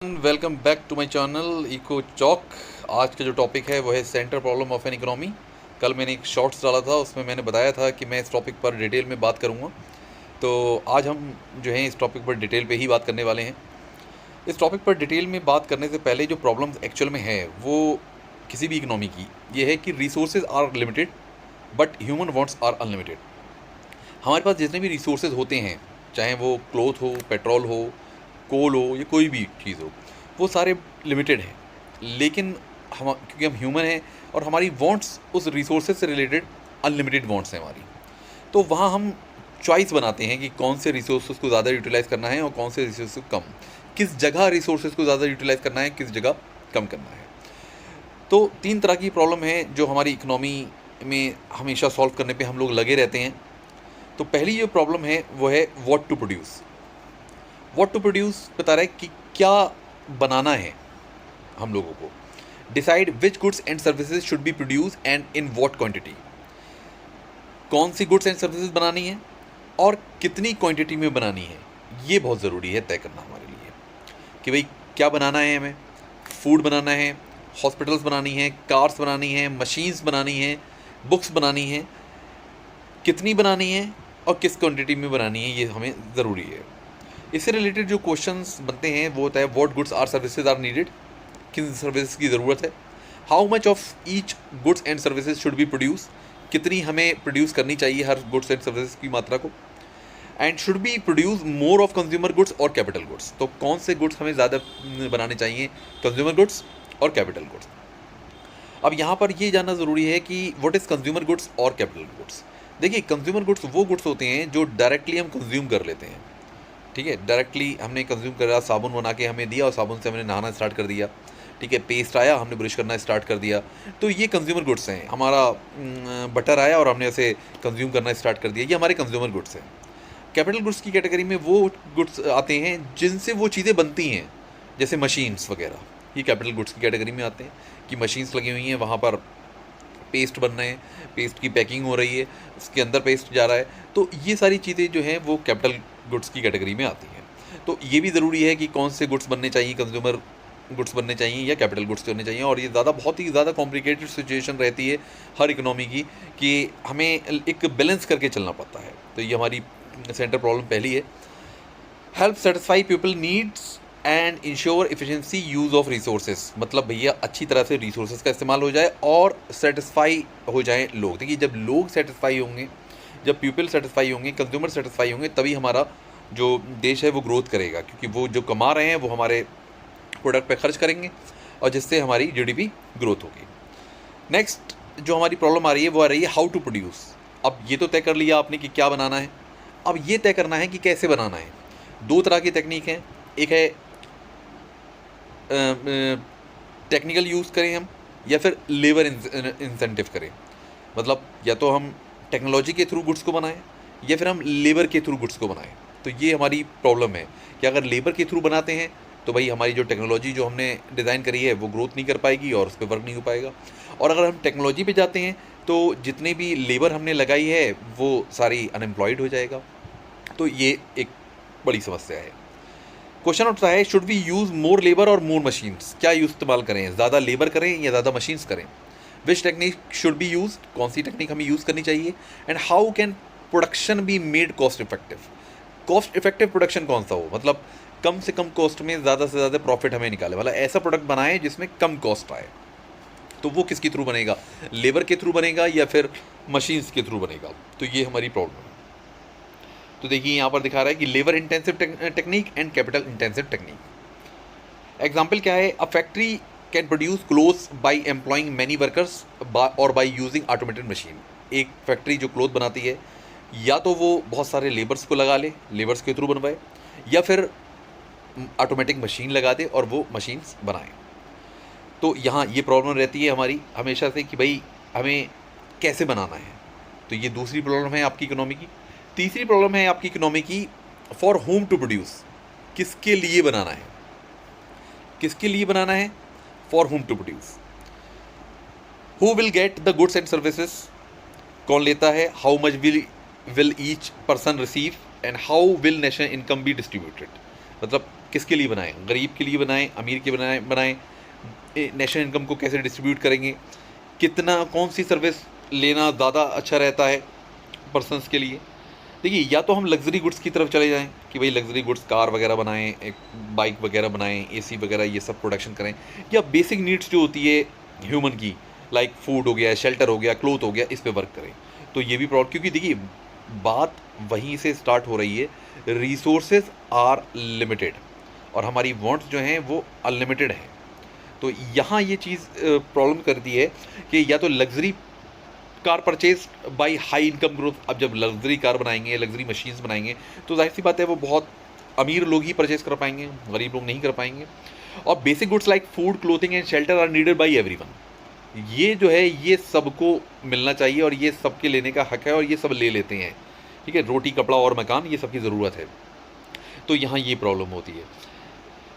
Welcome back to my channel Eco Chowk. आज का जो टॉपिक है वो है centre problem of an economy. कल मैंने एक शॉर्ट्स डाला था, उसमें मैंने बताया था कि मैं इस टॉपिक पर डिटेल में बात करूंगा। तो आज हम जो है इस टॉपिक पर डिटेल पे ही बात करने वाले हैं। इस टॉपिक पर डिटेल में बात करने से पहले जो प्रॉब्लम्स एक्चुअल में है वो किसी भी इकोनॉमी की ये है कि resources are limited but human wants are unlimited. हमारे पास जितने भी रिसोर्सेज होते हैं, चाहे वो क्लोथ हो, पेट्रोल हो, कोल हो या कोई भी चीज़ हो, वो सारे लिमिटेड हैं। लेकिन हम क्योंकि हम ह्यूमन हैं और हमारी वांट्स उस रिसोर्सेज से रिलेटेड अनलिमिटेड वांट्स हैं हमारी, तो वहाँ हम चॉइस बनाते हैं कि कौन से रिसोर्सेज को ज़्यादा यूटिलाइज़ करना है और कौन से रिसोर्सेज को कम, किस जगह रिसोर्सेज को ज़्यादा यूटिलाइज़ करना है, किस जगह कम करना है। तो तीन तरह की प्रॉब्लम है जो हमारी इकनॉमी में हमेशा सॉल्व करने पे हम लोग लगे रहते हैं। तो पहली जो प्रॉब्लम है वो है what to produce. What to produce बता रहा है कि क्या बनाना है हम लोगों को। Decide which goods and services should be produce and in what quantity. कौन सी गुड्स एंड सर्विसेज बनानी है और कितनी क्वांटिटी में बनानी है, ये बहुत ज़रूरी है तय करना हमारे लिए कि भाई क्या बनाना है। हमें फूड बनाना है, हॉस्पिटल्स बनानी है, कार्स बनानी है, मशीन्स बनानी है, बुक्स बनानी है, कितनी बनानी है और किस क्वांटिटी में बनानी है, ये हमें ज़रूरी है। इससे रिलेटेड जो क्वेश्चंस बनते हैं वो होता है what goods or services are needed, किन सर्विसेज की ज़रूरत है। How much of each goods and services should be produce, कितनी हमें प्रोड्यूस करनी चाहिए हर गुड्स एंड सर्विसेज की मात्रा को। And should be produce more of consumer goods और कैपिटल गुड्स, तो कौन से गुड्स हमें ज़्यादा बनाने चाहिए, कंज्यूमर गुड्स और कैपिटल गुड्स। अब यहाँ पर ये जानना ज़रूरी है कि व्हाट इज़ कंज्यूमर गुड्स और कैपिटल गुड्स। देखिए, कंज्यूमर गुड्स वो गुड्स होते हैं जो डायरेक्टली हम कंज्यूम कर लेते हैं। ठीक है, डायरेक्टली हमने कंज्यूम करा, साबुन बना के हमें दिया और साबुन से हमने नहाना स्टार्ट कर दिया। ठीक है, पेस्ट आया, हमने ब्रश करना स्टार्ट कर दिया, तो ये कंज्यूमर गुड्स हैं। हमारा बटर आया और हमने उसे कंज्यूम करना स्टार्ट कर दिया, ये हमारे कंज्यूमर गुड्स हैं। कैपिटल गुड्स की कैटेगरी में वो गुड्स आते हैं जिनसे वो चीज़ें बनती हैं, जैसे मशीन्स वगैरह, ये कैपिटल गुड्स की कैटेगरी में आते हैं कि मशीन्स लगी हुई हैं, वहाँ पर पेस्ट बन रहे हैं, पेस्ट की पैकिंग हो रही है, उसके अंदर पेस्ट जा रहा है, तो ये सारी चीज़ें जो हैं वो कैपिटल गुड्स की कैटेगरी में आती हैं। तो ये भी ज़रूरी है कि कौन से गुड्स बनने चाहिए, कंज्यूमर गुड्स बनने चाहिए या कैपिटल गुड्स बनने चाहिए। और ये बहुत ही ज़्यादा कॉम्प्लिकेटेड सिचुएशन रहती है हर इकोनॉमी की कि हमें एक बैलेंस करके चलना पड़ता है। तो ये हमारी सेंटर प्रॉब्लम पहली है। Help satisfy people needs and ensure efficiency use of resources, मतलब भैया अच्छी तरह से रिसोर्सेज का इस्तेमाल हो जाए और सेटिस्फाई हो जाए लोग। देखिए, जब लोग सेटिस्फाई होंगे, जब पीपल सेटिस्फाई होंगे, कंज्यूमर सेटिस्फाई होंगे, तभी हमारा जो देश है वो ग्रोथ करेगा, क्योंकि वो जो कमा रहे हैं वो हमारे प्रोडक्ट पे खर्च करेंगे और जिससे हमारी जीडीपी ग्रोथ होगी। नेक्स्ट जो हमारी प्रॉब्लम आ रही है वो आ रही है हाउ टू प्रोड्यूस। अब ये तो तय कर लिया आपने कि क्या बनाना है, अब ये तय करना है कि कैसे बनाना है। दो तरह की टेक्निक है, एक है टेक्निकल यूज़ करें हम या फिर लेबर इंसेंटिव करें। मतलब या तो हम टेक्नोलॉजी के थ्रू गुड्स को बनाएं या फिर हम लेबर के थ्रू गुड्स को बनाएं। तो ये हमारी प्रॉब्लम है कि अगर लेबर के थ्रू बनाते हैं तो भाई हमारी जो टेक्नोलॉजी जो हमने डिज़ाइन करी है वो ग्रोथ नहीं कर पाएगी और उस पर वर्क नहीं हो पाएगा। और अगर हम टेक्नोलॉजी पे जाते हैं तो जितने भी लेबर हमने लगाई है वो सारी अनएम्प्लॉयड हो जाएगा। तो ये एक बड़ी समस्या है। क्वेश्चन उठता है, should we use more labour और मोर मशीन्स, क्या इस्तेमाल करें, ज़्यादा लेबर करें या ज़्यादा मशीन्स करें। Which technique should be use, कौन सी टेक्निक हमें यूज़ करनी चाहिए। And how can production be made cost effective. Cost effective production कौन सा हो, मतलब कम से कम कॉस्ट में ज़्यादा से ज़्यादा प्रॉफिट हमें निकाले, मतलब ऐसा प्रोडक्ट बनाएं जिसमें कम कॉस्ट आए। तो वो किसके थ्रू बनेगा, लेबर के थ्रू बनेगा या फिर मशीन्स के थ्रू बनेगा। तो ये हमारी प्रॉब्लम है। तो देखिए यहाँ पर दिखा रहा है कि labour intensive technique and capital intensive technique. Example क्या है, a factory can produce clothes by employing many workers और बाई यूजिंग ऑटोमेटेड मशीन। एक फैक्ट्री जो क्लोथ बनाती है या तो वो बहुत सारे लेबर्स को लगा ले, लेबर्स के थ्रू बनवाए, या फिर ऑटोमेटिक मशीन लगा दे और वो मशीन्स बनाए। तो यहाँ ये प्रॉब्लम रहती है हमारी हमेशा से कि भाई हमें कैसे बनाना है। तो ये दूसरी प्रॉब्लम है आपकी इकोनॉमी की। तीसरी प्रॉब्लम है आपकी इकोनॉमी की, फॉर होम टू प्रोड्यूस, किसके लिए बनाना है, किसके लिए बनाना है, for whom to produce. Who will get the goods and services, कौन लेता है, how much will each person receive and how will national income be distributed. मतलब किसके लिए बनाएं, गरीब के लिए बनाएं, अमीर के बनाएं, नेशनल इनकम को कैसे डिस्ट्रीब्यूट करेंगे, कितना कौन सी सर्विस लेना ज़्यादा अच्छा रहता है पर्सनस के लिए। देखिए, या तो हम लग्जरी गुड्स की तरफ चले जाएं कि भाई लग्जरी गुड्स कार वगैरह बनाएं, एक बाइक वगैरह बनाएं, एसी वगैरह ये सब प्रोडक्शन करें, या बेसिक नीड्स जो होती है ह्यूमन की, लाइक फूड हो गया, शेल्टर हो गया, क्लोथ हो गया, इस पे वर्क करें। तो ये भी प्रॉब्लम, क्योंकि देखिए बात वहीं से स्टार्ट हो रही है, रिसोर्सेज आर लिमिटेड और हमारी वांट्स जो हैं वो अनलिमिटेड हैं। तो यहाँ ये चीज़ प्रॉब्लम करती है कि या तो luxury car purchase by high income group. अब जब लग्जरी कार बनाएंगे, लग्जरी मशीन्स बनाएंगे, तो जाहिर सी बात है वो बहुत अमीर लोग ही परचेज कर पाएंगे, गरीब लोग नहीं कर पाएंगे। और basic goods like food, clothing and shelter are needed by everyone. ये जो है ये सबको मिलना चाहिए और ये सबके लेने का हक है और ये सब ले लेते हैं, ठीक है। रोटी, कपड़ा और मकान, ये सबकी ज़रूरत है। तो यहाँ ये प्रॉब्लम होती है।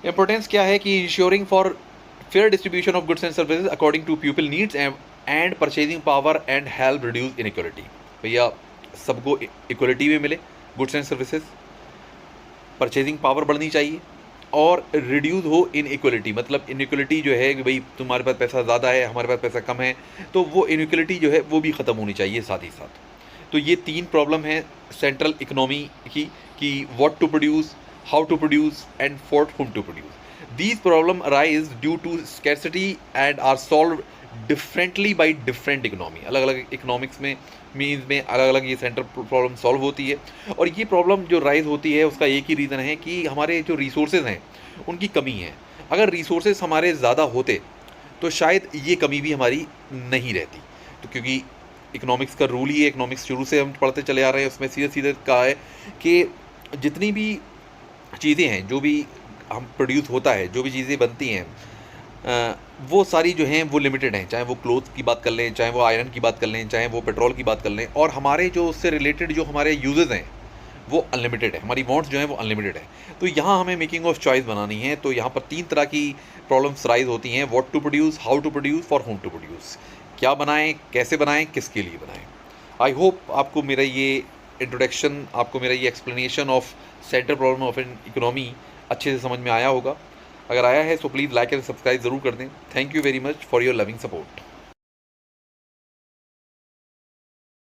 इंपॉर्टेंस क्या है कि ensuring for fair distribution of goods and services according to people needs and purchasing power and help reduce inequality. भैया सबको इक्वलिटी में मिले goods and services, purchasing power बढ़नी चाहिए और रिड्यूस हो इनइक्वलिटी। मतलब इनइक्वलिटी जो है कि भाई तुम्हारे पास पैसा ज़्यादा है, हमारे पास पैसा कम है, तो वो इनइक्वलिटी जो है वो भी ख़त्म होनी चाहिए साथ ही साथ। तो ये 3 प्रॉब्लम है सेंट्रल इकोनॉमी की, कि what to produce, how to produce and for whom to produce. These problem arise due to scarcity and are solved differently by different economy। अलग अलग इकोनॉमिक्स में मीन्स में अलग अलग ये सेंटर प्रॉब्लम सॉल्व होती है। और ये प्रॉब्लम जो राइज होती है उसका एक ही रीज़न है कि हमारे जो रिसोर्सेज हैं उनकी कमी है। अगर रिसोर्सेज हमारे ज़्यादा होते तो शायद ये कमी भी हमारी नहीं रहती। तो क्योंकि इकोनॉमिक्स का रूल ही है, इकोनॉमिक्स शुरू से हम पढ़ते चले आ रहे हैं, उसमें सीधे सीधे कहा है कि जितनी भी चीज़ें हैं, जो भी हम प्रोड्यूस होता है, जो भी चीज़ें बनती हैं, वो सारी जो हैं वो लिमिटेड हैं। चाहे वो क्लोथ की बात कर लें, चाहे वो आयरन की बात कर लें, चाहे वो पेट्रोल की बात कर लें, और हमारे जो उससे रिलेटेड जो हमारे यूजेस हैं वो अनलिमिटेड है, हमारी वांट्स जो हैं वो अनलिमिटेड है। तो यहाँ हमें मेकिंग ऑफ चॉइस बनानी है। तो यहाँ पर 3 तरह की प्रॉब्लम्स राइज होती हैं, what to produce, how to produce, for whom to produce. क्या बनाएं, कैसे बनाएं, किसके लिए बनाएं। आई होप आपको मेरा ये इंट्रोडक्शन, आपको मेरा ये explanation of central problem of an economy अच्छे से समझ में आया होगा। अगर आया है तो प्लीज़ लाइक एंड सब्सक्राइब ज़रूर कर दें। Thank you very much for your loving support.